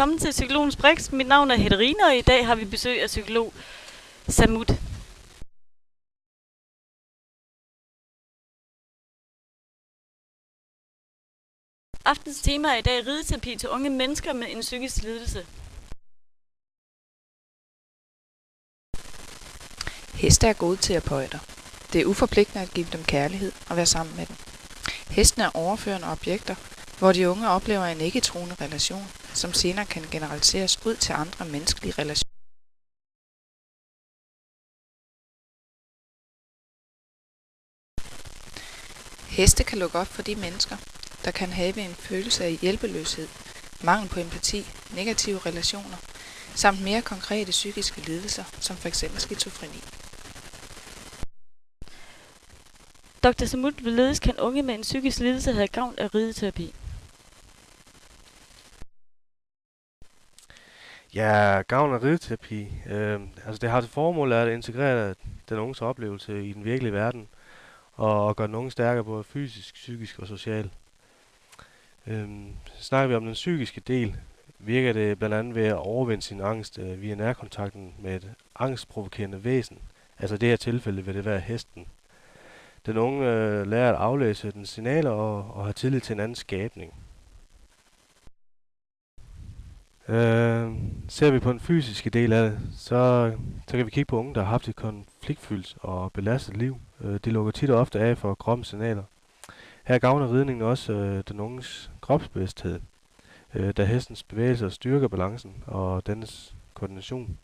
Velkommen til Psykologens Brix. Mit navn er Hedderine, og i dag har vi besøg af psykolog Samut. Aftens tema er i dag rideterapi til unge mennesker med en psykisk lidelse. Heste er gode terapeuter. Det er uforpligtende at give dem kærlighed og være sammen med dem. Hestene er overførende objekter, hvor de unge oplever en ikke-truende relation, som senere kan generaliseres ud til andre menneskelige relationer. Heste kan lukke op for de mennesker, der kan have en følelse af hjælpeløshed, mangel på empati, negative relationer, samt mere konkrete psykiske lidelser, som f.eks. skizofreni. Dr. Samut, hvorledes kan unge med en psykisk lidelse have gavn af rideterapi? Ja, gavn af rideterapi. Det har til formål at integrere den unges oplevelse i den virkelige verden, og gøre den unge stærkere både fysisk, psykisk og socialt. Snakker vi om den psykiske del, virker det blandt andet ved at overvinde sin angst via nærkontakten med et angstprovokerende væsen. Altså i det her tilfælde vil det være hesten. Den unge lærer at aflæse dens signaler og have tillid til en anden skabning. Ser vi på den fysiske del af det, så kan vi kigge på unge, der har haft et konfliktfyldt og belastet liv. De lukker tit og ofte af for kroppens signaler. Her gavner ridningen også den unges kropsbevidsthed, da hestens bevægelser styrker balancen og dennes koordination.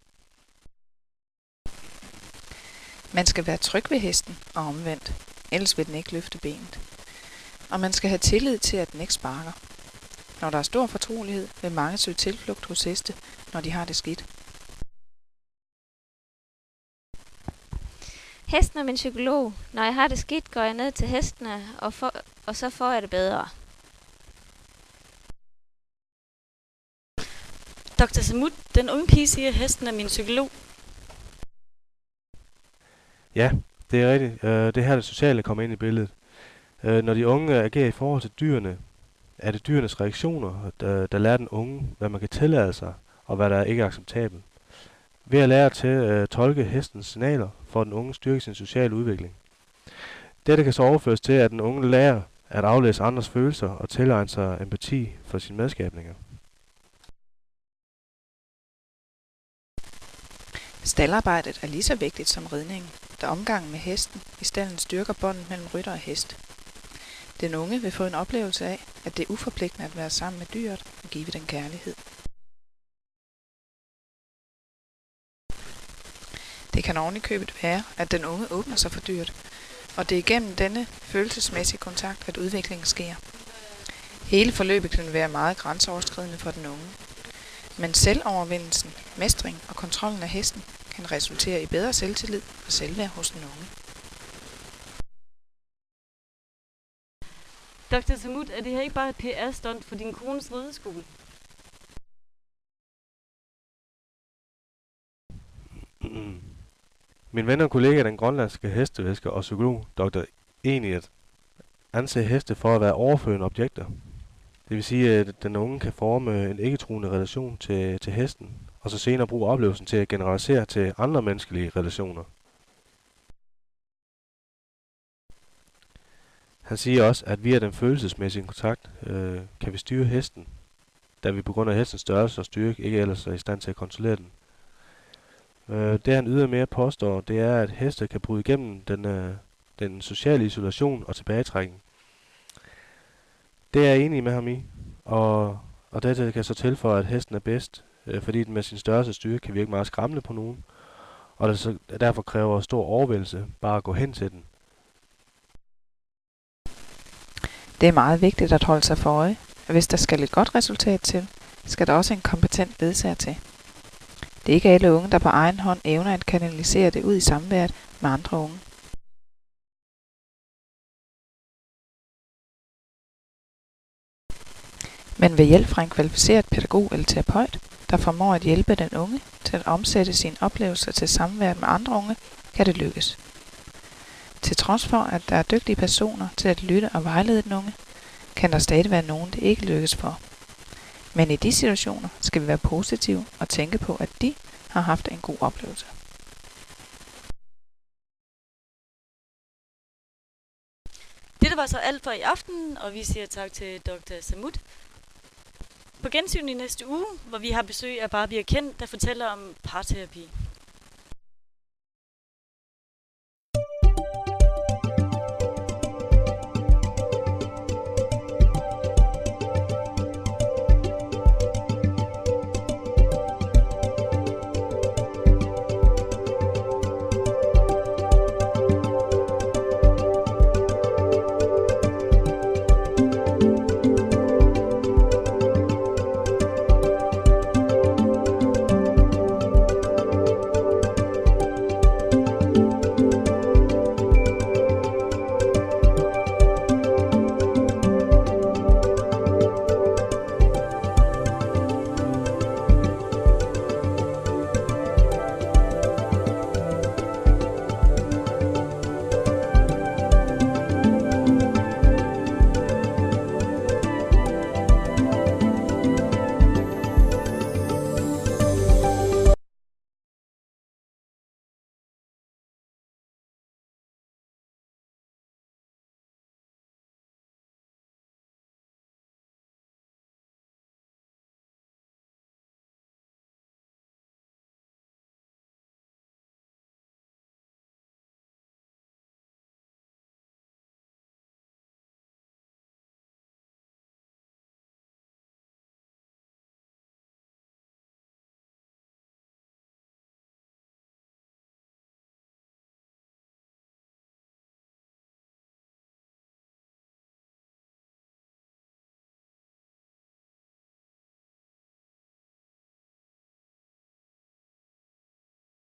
Man skal være tryg ved hesten og omvendt, ellers vil den ikke løfte benet. Og man skal have tillid til, at den ikke sparker. Når der er stor fortrolighed, vil mange søge tilflugt hos heste, når de har det skidt. Hesten er min psykolog. Når jeg har det skidt, går jeg ned til hestene, og så får jeg det bedre. Dr. Samut, den unge pige siger, at hesten er min psykolog. Ja, det er rigtigt. Det her det sociale kommer ind i billedet. Når de unge agerer i forhold til dyrene, er det dyrenes reaktioner, der lærer den unge, hvad man kan tillade sig, og hvad der ikke er acceptabelt. Ved at lære til at tolke hestens signaler, får den unge styrke sin sociale udvikling. Dette kan så overføres til, at den unge lærer at aflæse andres følelser og tilegne sig empati for sine medskabninger. Staldarbejdet er lige så vigtigt som ridningen, da omgangen med hesten i stalden styrker båndet mellem rytter og hest. Den unge vil få en oplevelse af, at det er uforpligtende at være sammen med dyret og give den kærlighed. Det kan ovenikøbet være, at den unge åbner sig for dyret, og det er igennem denne følelsesmæssige kontakt, at udviklingen sker. Hele forløbet kan være meget grænseoverskridende for den unge, men selvovervindelsen, mestring og kontrollen af hesten kan resultere i bedre selvtillid og selvværd hos den unge. Dr. Samut, er det her ikke bare et PR-stunt for din kones rideskole? Min ven og kollega, den grønlandske hestevæsker og psykolog, Dr. Eniet, anser heste for at være overførende objekter. Det vil sige, at den unge kan forme en ikke-truende relation til hesten, og så senere bruge oplevelsen til at generalisere til andre menneskelige relationer. Han siger også, at via den følelsesmæssige kontakt kan vi styre hesten, da vi på grund af hestens størrelse og styrke ikke ellers er i stand til at kontrollere den. Det han ydermere påstår, det er, at heste kan bryde igennem den sociale isolation og tilbagetrækning. Det er jeg enig med ham i, og dette kan så tilføje, at hesten er bedst, fordi den med sin størrelse og styrke kan virke meget skræmmende på nogen, og det så derfor kræver stor overvældelse bare at gå hen til den. Det er meget vigtigt at holde sig for øje, at hvis der skal et godt resultat til, skal der også en kompetent ledsager til. Det er ikke alle unge, der på egen hånd evner at kanalisere det ud i samværet med andre unge. Men ved hjælp fra en kvalificeret pædagog eller terapeut, der formår at hjælpe den unge til at omsætte sine oplevelser til samværet med andre unge, kan det lykkes. Til trods for, at der er dygtige personer til at lytte og vejlede den unge, kan der stadig være nogen, det ikke lykkes for. Men i de situationer skal vi være positive og tænke på, at de har haft en god oplevelse. Dette var så alt for i aften, og vi siger tak til Dr. Samut. På gensyn i næste uge, hvor vi har besøg af Barbie Ken, der fortæller om parterapi.